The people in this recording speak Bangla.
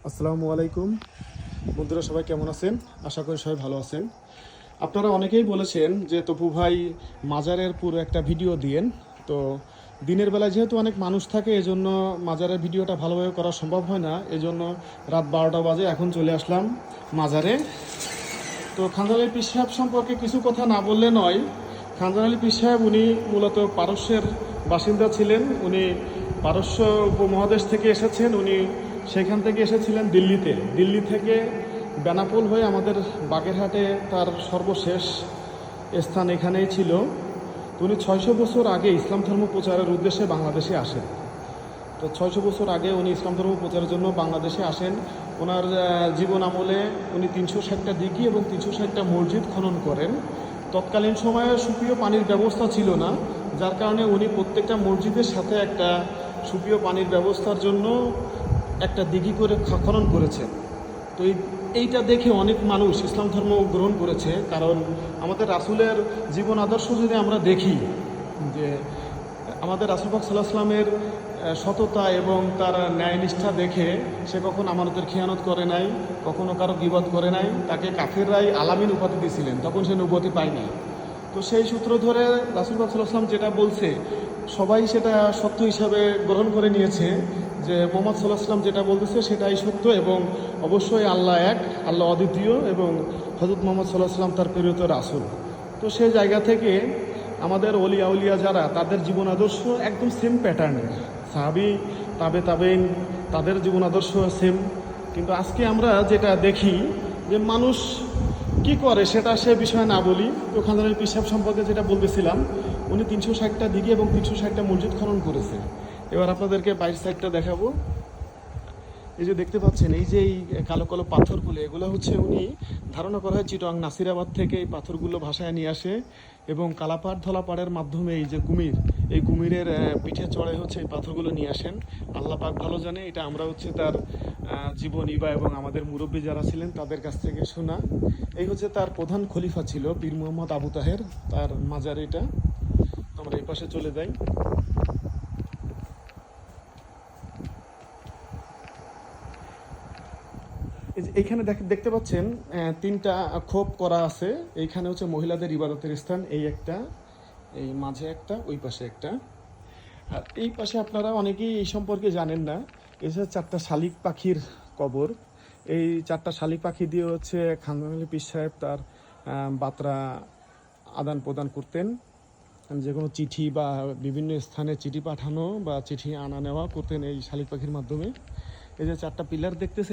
আসসালামু আলাইকুম বন্ধুরা, সবাই কেমন আছেন? আশা করি সবাই ভালো আছেন। আপনারা অনেকেই বলেছেন যে তপু ভাই মাজারের পুরো একটা ভিডিও দিয়েন। তো দিনের বেলা যেহেতু অনেক মানুষ থাকে, এজন্য মাজারের ভিডিওটা ভালোভাবে করা সম্ভব হয় না, এজন্য রাত 12টা বাজে এখন চলে আসলাম মাজারে। তো খানজান আলী পীর সাহেব সম্পর্কে কিছু কথা না বললে নয়। খানজান আলী পীর সাহেব উনি মূলত পারস্যের বাসিন্দা ছিলেন। উনি পারস্য উপমহাদেশ থেকে এসেছেন। উনি সেখান থেকে এসেছিলেন দিল্লিতে। দিল্লি থেকে বেনাপোল হয়ে আমাদের বাগেরহাটে তার সর্বশেষ স্থান এখানেই ছিল। তো উনি 600 বছর আগে ইসলাম ধর্ম প্রচারের উদ্দেশ্যে বাংলাদেশে আসেন। তো 600 বছর আগে উনি ইসলাম ধর্ম প্রচারের জন্য বাংলাদেশে আসেন। ওনার জীবন আমলে উনি 360টা দিঘি এবং 360টা মসজিদ খনন করেন। তৎকালীন সময়ে সুপেয় পানির ব্যবস্থা ছিল না, যার কারণে উনি প্রত্যেকটা মসজিদের সাথে একটা সুপেয় পানির ব্যবস্থার জন্য একটা দিঘি করে খনন করেছেন। তো এইটা দেখে অনেক মানুষ ইসলাম ধর্ম গ্রহণ করেছে। কারণ আমাদের রাসূলের জীবন আদর্শ যদি আমরা দেখি, যে আমাদের রাসূল পাক সাল্লাল্লাহু আলাইহি ওয়াসাল্লামের সততা এবং তার ন্যায়নিষ্ঠা দেখে সে কখনো আমানতের খেয়ানত করে নাই, কখনো কারো গীবত করে নাই। তাকে কাফেররাই আলামিন উপাধি দিয়েছিলেন, তখন সে নবুয়তি পায়নি। তো সেই সূত্র ধরে রাসূল পাক সাল্লাল্লাহু আলাইহি ওয়াসাল্লাম যেটা বলছে সবাই সেটা সত্য হিসাবে গ্রহণ করে নিয়েছে, যে মুহাম্মদ সাল্লাল্লাহু আলাইহি ওয়াসাল্লাম যেটা বলতেছে সেটাই সত্য এবং অবশ্যই আল্লাহ এক, আল্লাহ অদ্বিতীয় এবং হযরত মুহাম্মদ সাল্লাল্লাহু আলাইহি ওয়াসাল্লাম তার প্রেরিত রাসূল। তো সেই জায়গা থেকে আমাদের ওলিয়া উলিয়া যারা, তাদের জীবন আদর্শ একদম সেম প্যাটার্নের। সাহাবী, তাবেইন, তাদের জীবন আদর্শ সেম। কিন্তু আজকে আমরা যেটা দেখি যে মানুষ কি করে সেটা সে বিষয়ে না বলি। তো খানজান আলী পীর সাহেব সম্পর্কে যেটা বলতেছিলাম, উনি 360টা দিঘি এবং 360টা মসজিদ খনন করেছে। এবার আপনাদেরকে বাইরের সাইডটা দেখাবো। এই যে দেখতে পাচ্ছেন, এই যে এই কালো কালো পাথরগুলো, এগুলো হচ্ছে উনি ধারণা করা হয় চিটং নাসিরাবাদ থেকে এই পাথরগুলো ভাসায় নিয়ে আসে এবং কালাপাড় ধলাপাড়ের মাধ্যমে এই যে কুমির, এই কুমিরের পিঠে চড়ে হচ্ছে এই পাথরগুলো নিয়ে আসেন। আল্লাহ পাক ভালো জানে, এটা আমরা হচ্ছে তার জীবনী বা এবং আমাদের মুরব্বী যারা ছিলেন তাদের কাছ থেকে শোনা। এই হচ্ছে তার প্রধান খলিফা ছিল পীর মুহাম্মদ আবু তাহের, তার মাজার এটা। আমরা এই পাশে চলে যাই। এইখানে দেখতে পাচ্ছেন তিনটা খোপ করা আছে। এইখানে হচ্ছে মহিলাদের ইবাদতের স্থান, এই একটা, এই মাঝে একটা, ওই পাশে একটা। আর এই পাশে আপনারা অনেকেই এই সম্পর্কে জানেন না, এসে 4টা শালিক পাখির কবর। এই 4টা শালিক পাখি দিয়ে হচ্ছে খানজান আলী পীর সাহেব তার বার্তা আদান প্রদান করতেন। যে কোনো চিঠি বা বিভিন্ন স্থানে চিঠি পাঠানো বা চিঠি আনা নেওয়া করতেন এই শালিক পাখির মাধ্যমে। এই যে 4টা পিলার দেখতেছেন,